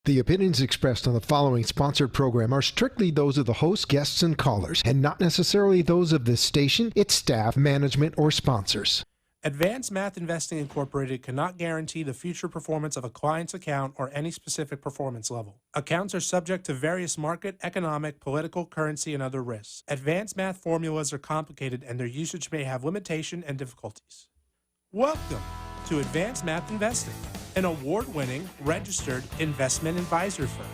The opinions expressed on the following sponsored program are strictly those of the host, guests, and callers, and not necessarily those of this station, its staff, management, or sponsors. Advanced Math Investing Incorporated cannot guarantee the future performance of a client's account or any specific performance level. Accounts are subject to various market, economic, political, currency, and other risks. Advanced math formulas are complicated and their usage may have limitation and difficulties. Welcome to Advanced Math Investing, an award-winning, registered investment advisor firm.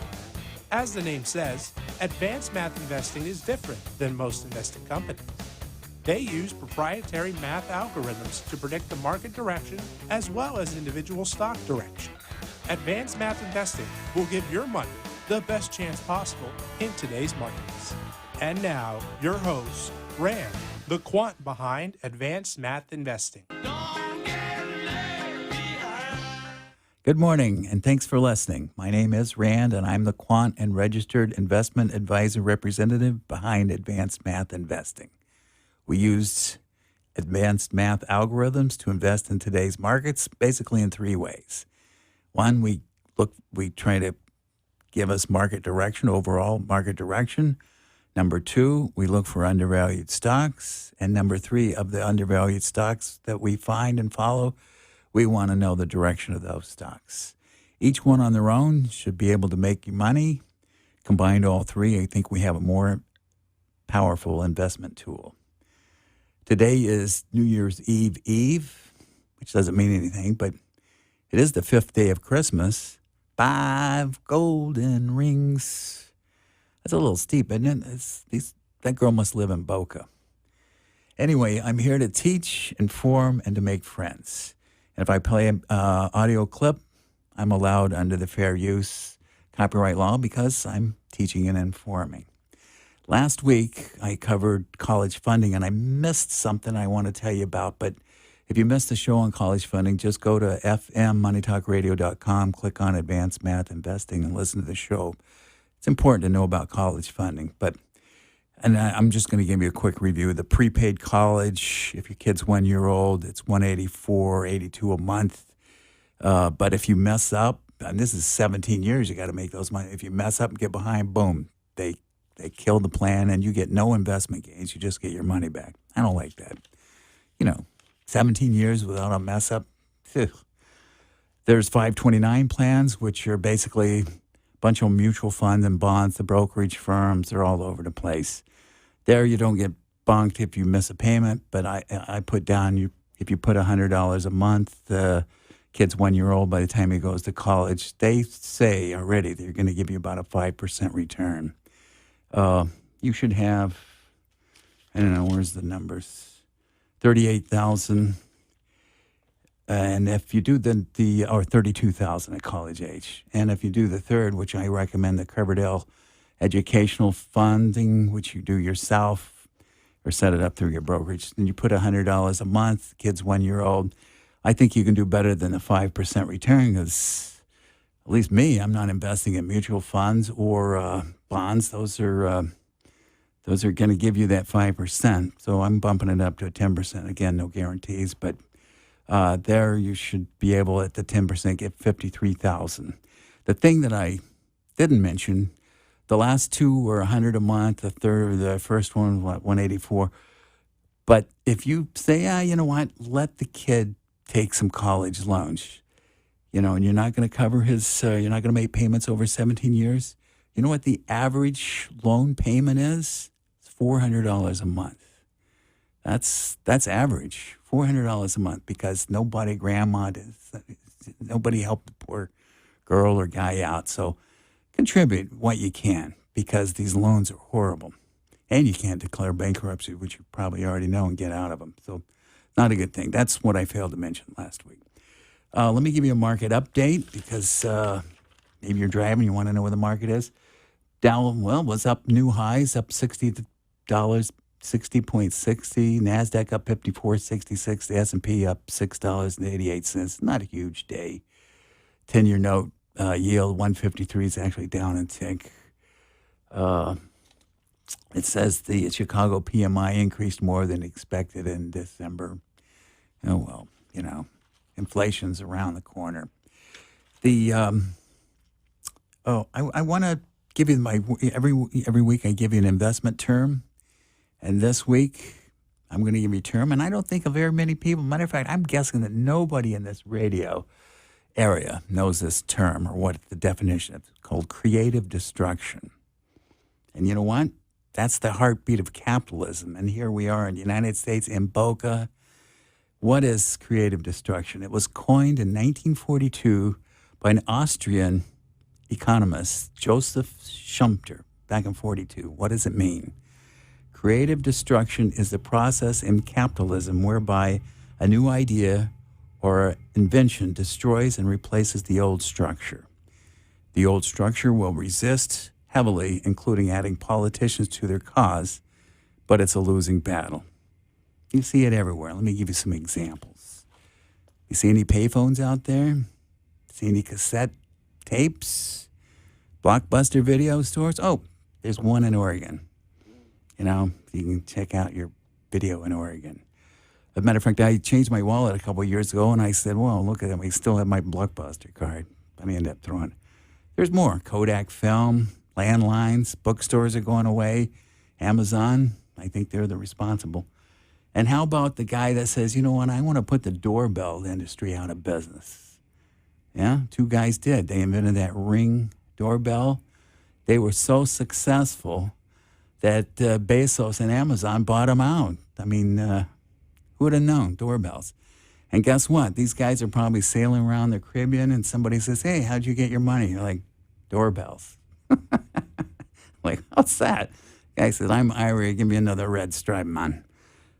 As the name says, Advanced Math Investing is different than most investing companies. They use proprietary math algorithms to predict the market direction as well as individual stock direction. Advanced Math Investing will give your money the best chance possible in today's markets. And now, your host, Rand, the quant behind Advanced Math Investing. Good morning, and thanks for listening. My name is Rand, and I'm the quant and registered investment advisor representative behind Advanced Math Investing. We use advanced math algorithms to invest in today's markets, basically in three ways. One, we try to give us market direction, overall market direction. Number two, we look for undervalued stocks. And number three, of the undervalued stocks that we find and follow, we want to know the direction of those stocks. Each one on their own should be able to make you money. Combined all three, I think we have a more powerful investment tool. Today is New Year's Eve, which doesn't mean anything, but it is the fifth day of Christmas. 5 golden rings. That's a little steep, isn't it? That girl must live in Boca. Anyway, I'm here to teach, inform, and to make friends. And if I play an audio clip, I'm allowed under the fair use copyright law because I'm teaching and informing. Last week, I covered college funding, and I missed something I want to tell you about. But if you missed the show on college funding, just go to fmmoneytalkradio.com, click on Advanced Math Investing, and listen to the show. It's important to know about college funding. And I'm just going to give you a quick review. The prepaid college, if your kid's 1 year old, it's $184, $82 a month. But if you mess up, and this is 17 years, you got to make those money. If you mess up and get behind, boom, they kill the plan and you get no investment gains. You just get your money back. I don't like that. 17 years without a mess up. Phew. There's 529 plans, which are basically a bunch of mutual funds and bonds. The brokerage firms, they're all over the place. There you don't get bonked if you miss a payment, but I put down, if you put $100 a month, the kid's 1 year old, by the time he goes to college, they say already they're going to give you about a 5% return. You should have, I don't know, where's the numbers? 38,000. And if you do or 32,000 at college age. And if you do the third, which I recommend, the Coverdell Educational Funding, which you do yourself or set it up through your brokerage, then you put $100 a month, kid's 1 year old. I think you can do better than the 5% return because, at least me, I'm not investing in mutual funds or bonds. Those are going to give you that 5%. So I'm bumping it up to a 10%. Again, no guarantees, but there you should be able at the 10% get $53,000. The thing that I didn't mention, the last two were $100 a month. The first one was $184. But if you say, you know what, let the kid take some college loans, and you're not going to cover his, you're not going to make payments over 17 years. You know what the average loan payment is? It's $400 a month. That's average, $400 a month, because nobody helped the poor girl or guy out. So contribute what you can, because these loans are horrible. And you can't declare bankruptcy, which you probably already know, and get out of them. So not a good thing. That's what I failed to mention last week. Let me give you a market update, because maybe you're driving, you want to know where the market is. Dow, was up new highs, up $60, 60.60. NASDAQ up 54.66. The S&P up $6.88. Not a huge day. 10-year note yield 153 is actually down a tick. It says the Chicago PMI increased more than expected in December. Oh, well, inflation's around the corner. The Oh, I want to give you every week I give you an investment term, and this week I'm going to give you a term, and I don't think of very many people. Matter of fact, I'm guessing that nobody in this radio area knows this term or what the definition is. It's called creative destruction. And you know what? That's the heartbeat of capitalism. And here we are in the United States, in Boca. What is creative destruction? It was coined in 1942 by an Austrian economist, Joseph Schumpeter, back in 42. What does it mean? Creative destruction is the process in capitalism whereby a new idea or invention destroys and replaces the old structure. The old structure will resist heavily, including adding politicians to their cause, but it's a losing battle. You see it everywhere. Let me give you some examples. You see any payphones out there? See any cassette tapes? Blockbuster video stores? Oh, there's one in Oregon. You know, you can check out your video in Oregon. As a matter of fact, I changed my wallet a couple of years ago, and I said, well, look at that. We still have my Blockbuster card. Let me end up throwing it. There's more. Kodak film, landlines, bookstores are going away. Amazon, I think they're the responsible. And how about the guy that says, you know what, I want to put the doorbell industry out of business? Yeah, two guys did. They invented that Ring doorbell. They were so successful that Bezos and Amazon bought them out. I mean, who would have known? Doorbells. And guess what? These guys are probably sailing around the Caribbean, and somebody says, hey, how'd you get your money? You're like, doorbells. Like, what's that? Guy said, I'm Irish. Give me another red stripe, man.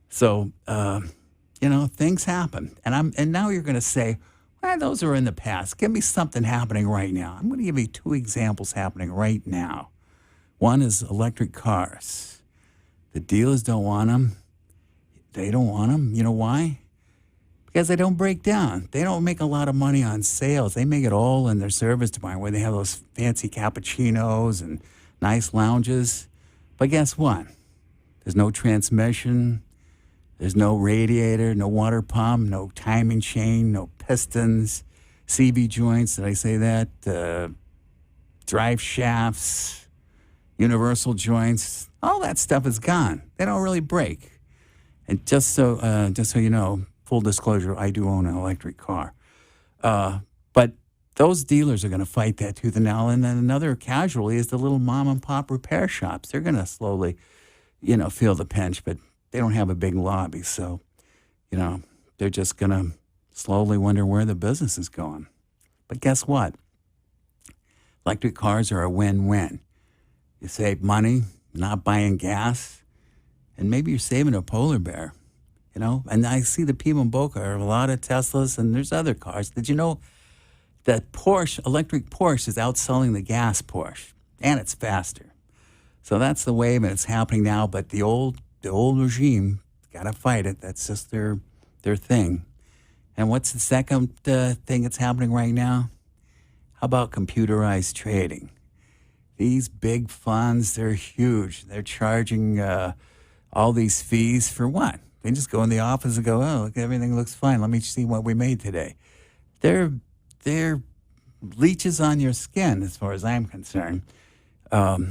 So, you know, things happen. And now you're going to say, well, those are in the past. Give me something happening right now. I'm going to give you two examples happening right now. One is electric cars. The dealers don't want them. They don't want them. You know why? Because they don't break down. They don't make a lot of money on sales. They make it all in their service department where they have those fancy cappuccinos and nice lounges. But guess what? There's no transmission. There's no radiator, no water pump, no timing chain, no pistons, CV joints, did I say that? Drive shafts, universal joints. All that stuff is gone. They don't really break. And just so you know, full disclosure, I do own an electric car. But those dealers are going to fight that tooth and nail. And then another casualty is the little mom and pop repair shops. They're going to slowly, you know, feel the pinch, but they don't have a big lobby. So, you know, they're just going to slowly wonder where the business is going. But guess what? Electric cars are a win-win. You save money, not buying gas, and maybe you're saving a polar bear, you know? And I see the people in Boca are a lot of Teslas, and there's other cars. Did you know that Porsche, electric Porsche, is outselling the gas Porsche, and it's faster. So that's the wave, and it's happening now. But the old regime got to fight it. That's just their thing. And what's the second thing that's happening right now? How about computerized trading? These big funds, they're huge. They're charging all these fees for what? They just go in the office and go, oh, look, everything looks fine. Let me see what we made today. They're leeches on your skin, as far as I'm concerned. But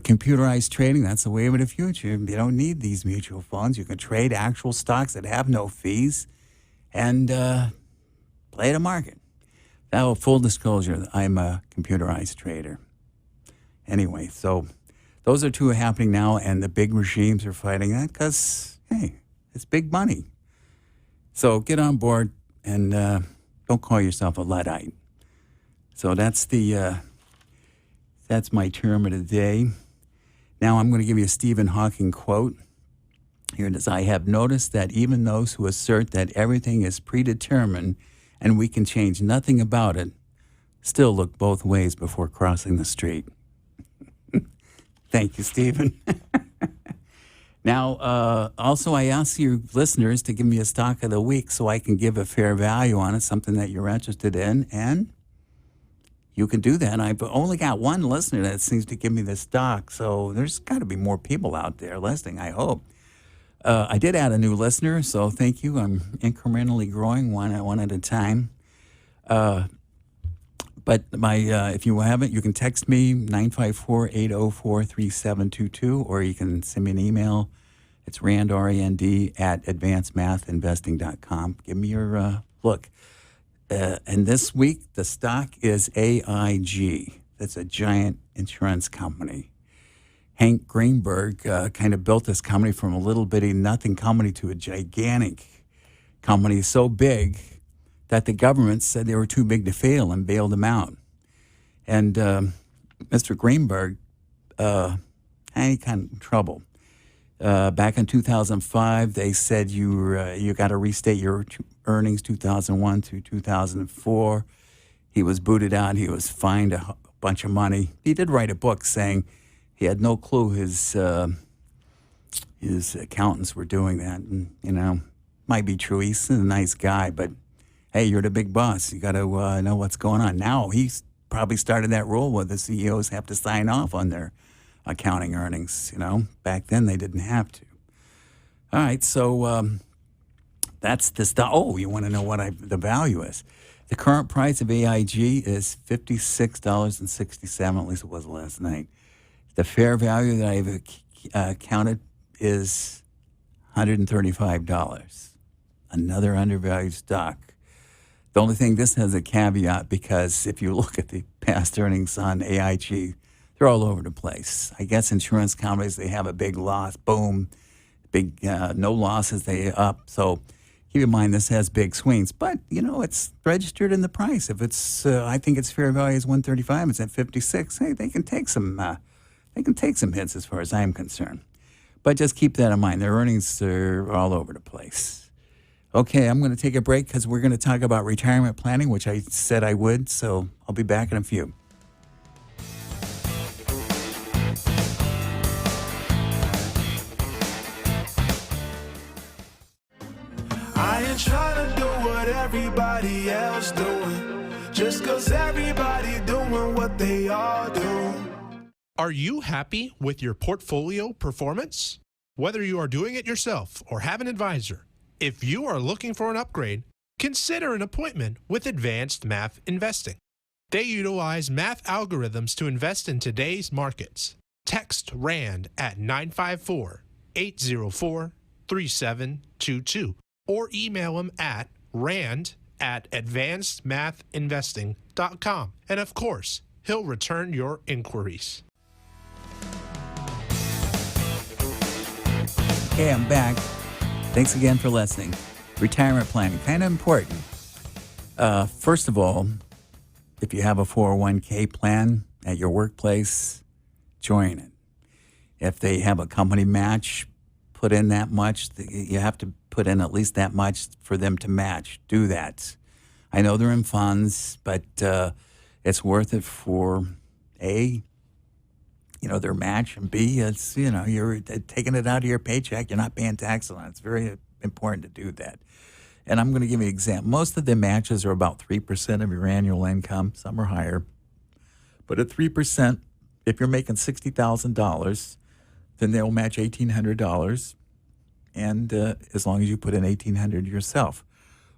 computerized trading, that's the wave of the future. You don't need these mutual funds. You can trade actual stocks that have no fees and play the market. Now, full disclosure, I'm a computerized trader. Anyway, so those are two happening now, and the big regimes are fighting that because, hey, it's big money. So get on board and don't call yourself a Luddite. So that's my term of the day. Now I'm going to give you a Stephen Hawking quote. Here it is. I have noticed that even those who assert that everything is predetermined and we can change nothing about it still look both ways before crossing the street. Thank you, Stephen. Now, also I ask you listeners to give me a stock of the week so I can give a fair value on it, something that you're interested in, and you can do that. I've only got one listener that seems to give me the stock, so there's got to be more people out there listening, I hope. I did add a new listener, so thank you. I'm incrementally growing one at a time. But if you haven't, you can text me 954-804-3722, or you can send me an email. It's Rand, R-A-N-D, at advancedmathinvesting.com. Give me your look. And this week, the stock is AIG. That's a giant insurance company. Hank Greenberg kind of built this company from a little bitty nothing company to a gigantic company so big that the government said they were too big to fail and bailed them out. And Mr. Greenberg had any kind of trouble. Back in 2005, they said you got to restate your earnings 2001 through 2004. He was booted out. He was fined a bunch of money. He did write a book saying he had no clue his accountants were doing that. And, might be true. He's a nice guy, but hey, you're the big boss. You got to know what's going on. Now he's probably started that rule where the CEOs have to sign off on their accounting earnings. Back then they didn't have to. All right, so that's the stuff. Oh, you want to know what the value is? The current price of AIG is $56.67. At least it was last night. The fair value that I've counted is $135. Another undervalued stock. The only thing, this has a caveat, because if you look at the past earnings on AIG, they're all over the place. I guess insurance companies, they have a big loss, boom, big no losses, they up. So keep in mind, this has big swings, but it's registered in the price. If it's, I think its fair value is 135, it's at 56. Hey, they can take some hits as far as I'm concerned. But just keep that in mind. Their earnings are all over the place. Okay, I'm going to take a break because we're going to talk about retirement planning, which I said I would. So I'll be back in a few. I ain't trying to do what everybody else doing, just cause everybody doing what they all do. Are you happy with your portfolio performance? Whether you are doing it yourself or have an advisor, if you are looking for an upgrade, consider an appointment with Advanced Math Investing. They utilize math algorithms to invest in today's markets. Text RAND at 954-804-3722 or email them at rand@advancedmathinvesting.com. And of course, he'll return your inquiries. Okay, I'm back. Thanks again for listening. Retirement planning, kind of important. First of all, if you have a 401k plan at your workplace, join it. If they have a company match, put in that much. You have to put in at least that much for them to match. Do that. I know they're in funds, but it's worth it for A, their match, and B, it's, you're taking it out of your paycheck. You're not paying tax on it. It's very important to do that. And I'm going to give you an example. Most of the matches are about 3% of your annual income. Some are higher. But at 3%, if you're making $60,000, then they'll match $1,800. And as long as you put in $1,800 yourself,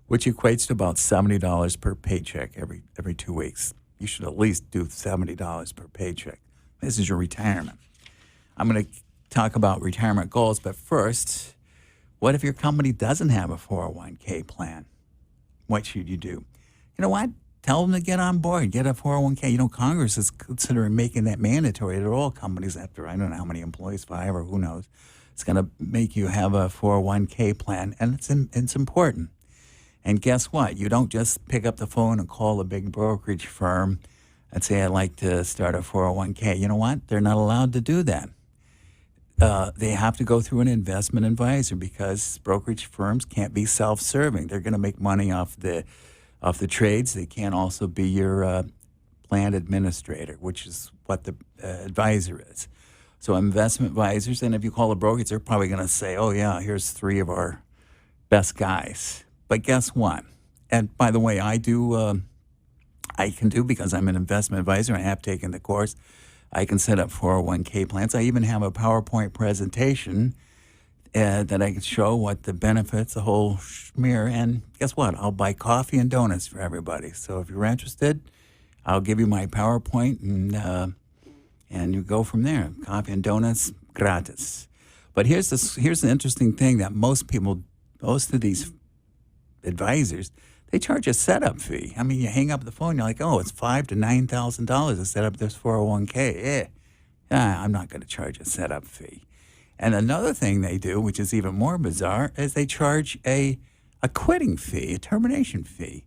which equates to about $70 per paycheck every 2 weeks. You should at least do $70 per paycheck. This is your retirement. I'm going to talk about retirement goals, but first, what if your company doesn't have a 401k plan? What should you do? You know what? Tell them to get on board, get a 401k. Congress is considering making that mandatory to all companies after, I don't know how many employees, 5 or who knows. It's going to make you have a 401k plan, and it's important. And guess what? You don't just pick up the phone and call a big brokerage firm and say, I'd like to start a 401k. You know what? They're not allowed to do that. They have to go through an investment advisor because brokerage firms can't be self-serving. They're going to make money off the trades. They can't also be your plan administrator, which is what the advisor is. So investment advisors, and if you call a brokerage, they're probably going to say, oh, yeah, here's 3 of our best guys. But guess what? And by the way, I can do, because I'm an investment advisor, I have taken the course, I can set up 401k plans. I even have a PowerPoint presentation that I can show what the benefits, the whole schmear. And guess what? I'll buy coffee and donuts for everybody. So if you're interested, I'll give you my PowerPoint and you go from there. Coffee and donuts, gratis. But here's the interesting thing that most of these advisors, they charge a setup fee. I mean, you hang up the phone, you're like, oh, it's $5,000 to $9,000 to set up this 401k. I'm not going to charge a setup fee. And another thing they do, which is even more bizarre, is they charge a quitting fee, a termination fee.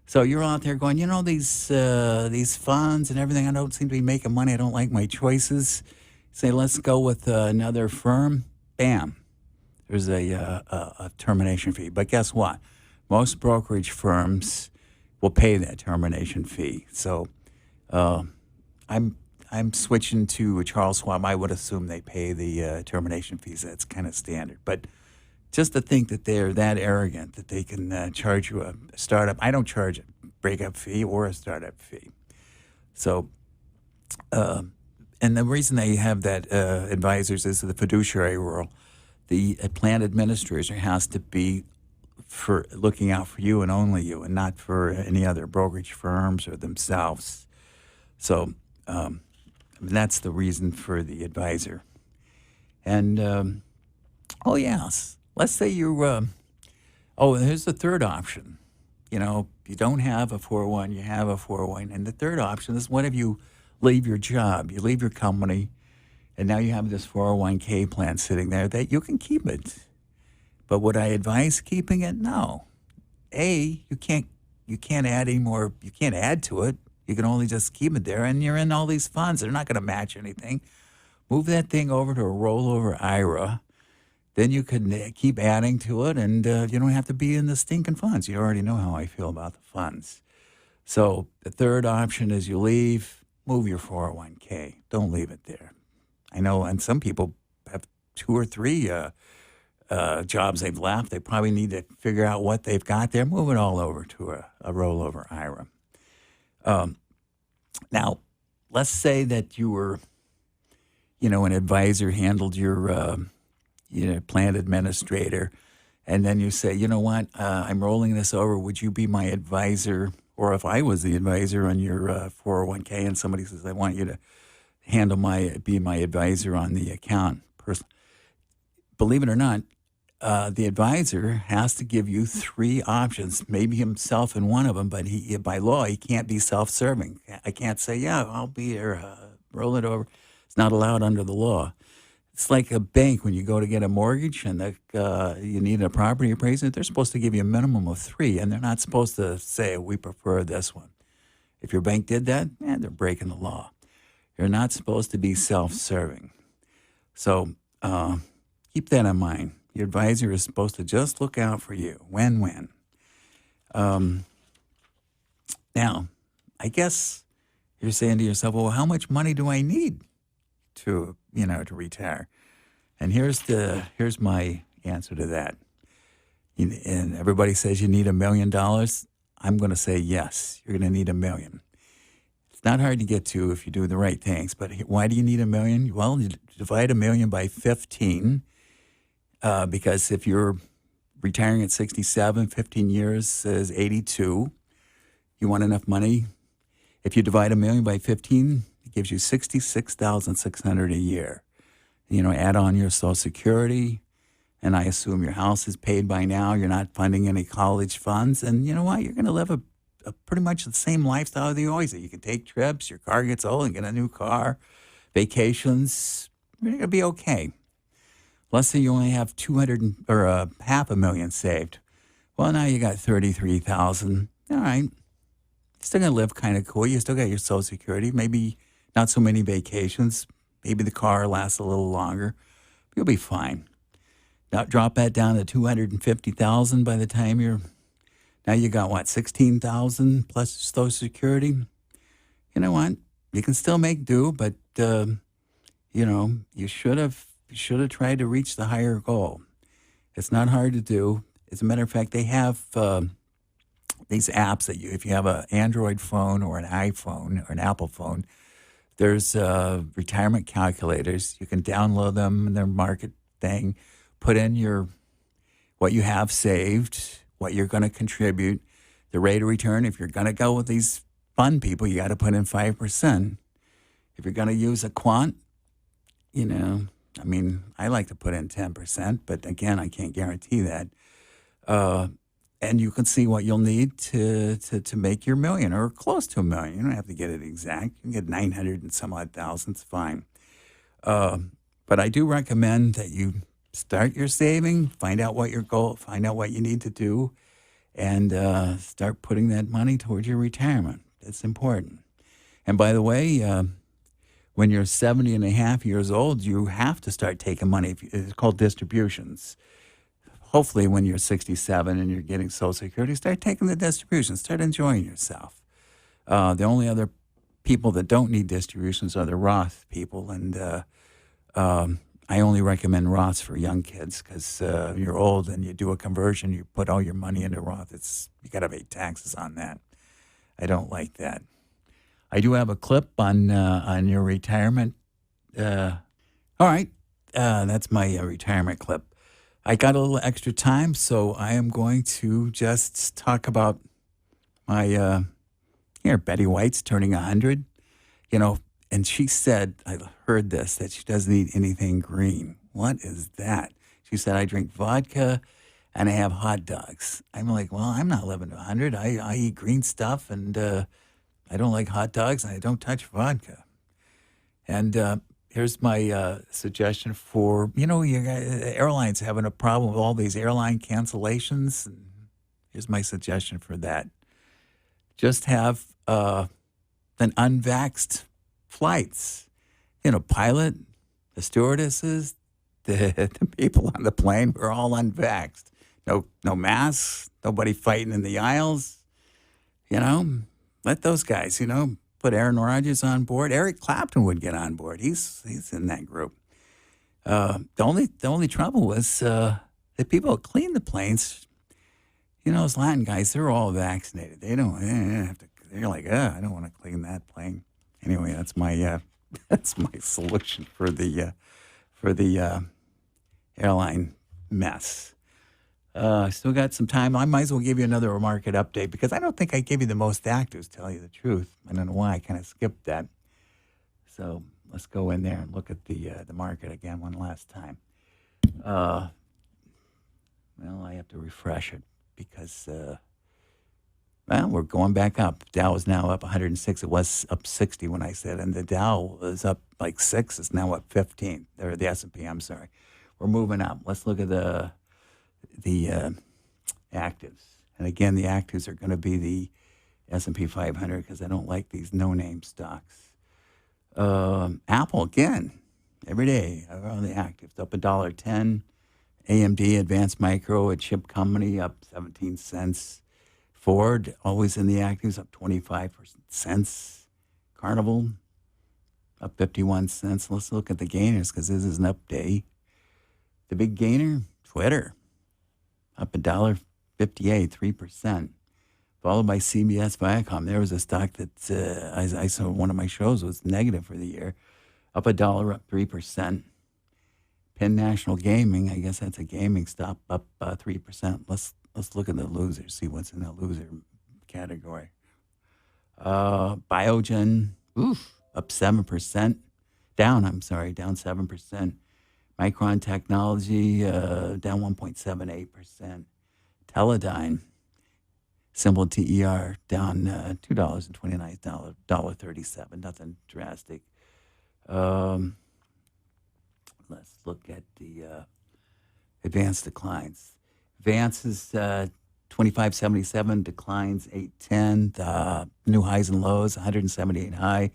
So you're out there going, these funds and everything, I don't seem to be making money. I don't like my choices. Say, let's go with another firm. Bam. There's a termination fee. But guess what? Most brokerage firms will pay that termination fee. So I'm switching to Charles Schwab. I would assume they pay the termination fees. That's kind of standard. But just to think that they're that arrogant that they can charge you a startup. I don't charge a breakup fee or a startup fee. So, and the reason they have that advisors is the fiduciary rule. The plan administrator has to be for looking out for you and only you, and not for any other brokerage firms or themselves. So that's the reason for the advisor. And yes. Let's say you're, here's the third option. You don't have a 401, you have a 401. And the third option is what if you leave your job, you leave your company, and now you have this 401k plan sitting there that you can keep it. But would I advise keeping it? No. You can't add any more, you can't add to it. You can only just keep it there, and you're in all these funds. They're not going to match anything. Move that thing over to a rollover IRA. Then you can keep adding to it, and you don't have to be in the stinking funds. You already know how I feel about the funds. So the third option is you leave, move your 401k. Don't leave it there. I know, and some people have 2 or 3 jobs they've left. They probably need to figure out what they've got there. Move it all over to a rollover IRA. Now, let's say that you were, an advisor handled your plan administrator, and then you say, you know what, I'm rolling this over. Would you be my advisor? Or if I was the advisor on your 401k and somebody says, I want you to be my advisor on the account. Believe it or not, the advisor has to give you 3 options, maybe himself in one of them, but by law, he can't be self-serving. I can't say, I'll be here, roll it over. It's not allowed under the law. It's like a bank when you go to get a mortgage and you need a property appraiser. They're supposed to give you a minimum of 3, and they're not supposed to say, we prefer this one. If your bank did that, they're breaking the law. You're not supposed to be self-serving. So keep that in mind. Your advisor is supposed to just look out for you. Win-win. Now, I guess you're saying to yourself, well, how much money do I need to retire? And here's my answer to that. And everybody says you need $1 million. I'm going to say yes, you're going to need $1 million. It's not hard to get to if you do the right things. But why do you need $1 million? Well, you divide $1 million by 15, because if you're retiring at 67, 15 years is 82. You want enough money. If you divide $1 million by 15, it gives you $66,600 a year. Add on your Social Security, and I assume your house is paid by now. You're not funding any college funds, and you know what? You're going to live a pretty much the same lifestyle that you always do. You can take trips. Your car gets old and get a new car. Vacations. You're going to be okay. Let's say you only have $500,000 saved. Well, now you got $33,000. All right. You're still going to live kind of cool. You still got your Social Security. Maybe not so many vacations. Maybe the car lasts a little longer. You'll be fine. Now drop that down to $250,000 by the time now you got what, $16,000 plus Social Security? You know what? You can still make do, but you should have tried to reach the higher goal. It's not hard to do. As a matter of fact, they have these apps that if you have an Android phone or an iPhone or an Apple phone, there's retirement calculators. You can download them in their market thing, put in what you have saved, what you're going to contribute, the rate of return. If you're going to go with these fund people, you got to put in 5%. If you're going to use a quant, I like to put in 10%, but again, I can't guarantee that. And you can see what you'll need to make your million or close to $1 million. You don't have to get it exact. You can get 900 and some odd thousand. It's fine. But I do recommend that you start your saving, find out what your goal, find out what you need to do, and start putting that money towards your retirement. It's important. And by the way, when you're 70 and a half years old, you have to start taking money. It's called distributions. Hopefully when you're 67 and you're getting Social Security, start taking the distributions. Start enjoying yourself. The only other people that don't need distributions are the Roth people. And I only recommend Roths for young kids because you're old and you do a conversion, you put all your money into Roth. You got to pay taxes on that. I don't like that. I do have a clip on your retirement. All right, that's my retirement clip. I got a little extra time, so I am going to just talk about my, Betty White's turning 100, and she said, I heard this, that she doesn't eat anything green. What is that? She said, I drink vodka and I have hot dogs. I'm like, well, I'm not living to 100. I eat green stuff, and I don't like hot dogs, and I don't touch vodka. And here's my suggestion for, airlines having a problem with all these airline cancellations. And here's my suggestion for that. Just have an unvaxxed flights. Pilot, the stewardesses, the people on the plane were all unvaxxed. No masks, nobody fighting in the aisles. Let those guys, put Aaron Rodgers on board. Eric Clapton would get on board. He's in that group. The only trouble was the people who clean the planes. Those Latin guys, they're all vaccinated. They don't have to. They're like, I don't want to clean that plane. Anyway, that's my solution for the airline mess. Still got some time. I might as well give you another market update because I don't think I gave you the most actives, to tell you the truth. I don't know why I kind of skipped that. So let's go in there and look at the market again one last time. Well, I have to refresh it because, we're going back up. Dow is now up 106. It was up 60 when I said, and the Dow was up like 6. It's now up 15. Or the S&P, I'm sorry. We're moving up. Let's look at the actives. And again, the actives are going to be the S&P 500 because I don't like these no-name stocks. Apple, again, every day, around the actives, up $1.10. AMD, Advanced Micro, a chip company, up 17 cents. Ford, always in the actives, up 25 cents. Carnival, up 51 cents. Let's look at the gainers because this is an up day. The big gainer, Twitter, up $1.58, 3%, followed by CBS Viacom. There was a stock that I saw one of my shows was negative for the year, up $1, up 3%. Penn National Gaming, I guess that's a gaming stock, up 3%. Let's look at the losers, see what's in the loser category. Biogen, up 7%, down 7%. Micron Technology, down 1.78%. Teledyne, symbol TER, down $2.29, $1.37, nothing drastic. Let's look at the advanced declines. Advance is 25.77, declines 8.10. New highs and lows, 178 high,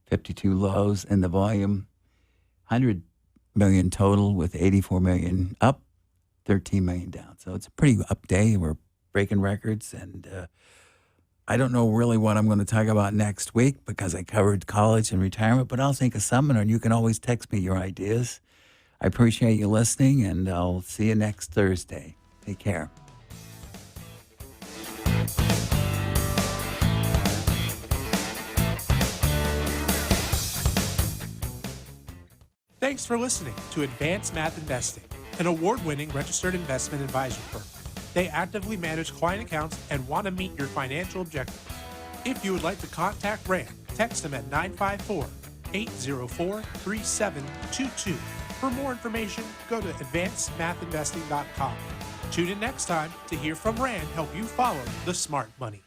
52 lows. And the volume, 100 million total with 84 million up, 13 million down. So it's a pretty up day. We're breaking records. And I don't know really what I'm going to talk about next week because I covered college and retirement, but I'll think of something, and you can always text me your ideas. I appreciate you listening, and I'll see you next Thursday. Take care. Thanks for listening to Advanced Math Investing, an award-winning registered investment advisor firm. They actively manage client accounts and want to meet your financial objectives. If you would like to contact Rand, text him at 954-804-3722. For more information, go to advancedmathinvesting.com. Tune in next time to hear from Rand help you follow the smart money.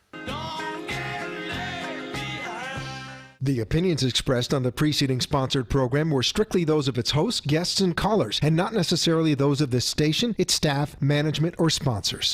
The opinions expressed on the preceding sponsored program were strictly those of its hosts, guests, and callers, and not necessarily those of this station, its staff, management, or sponsors.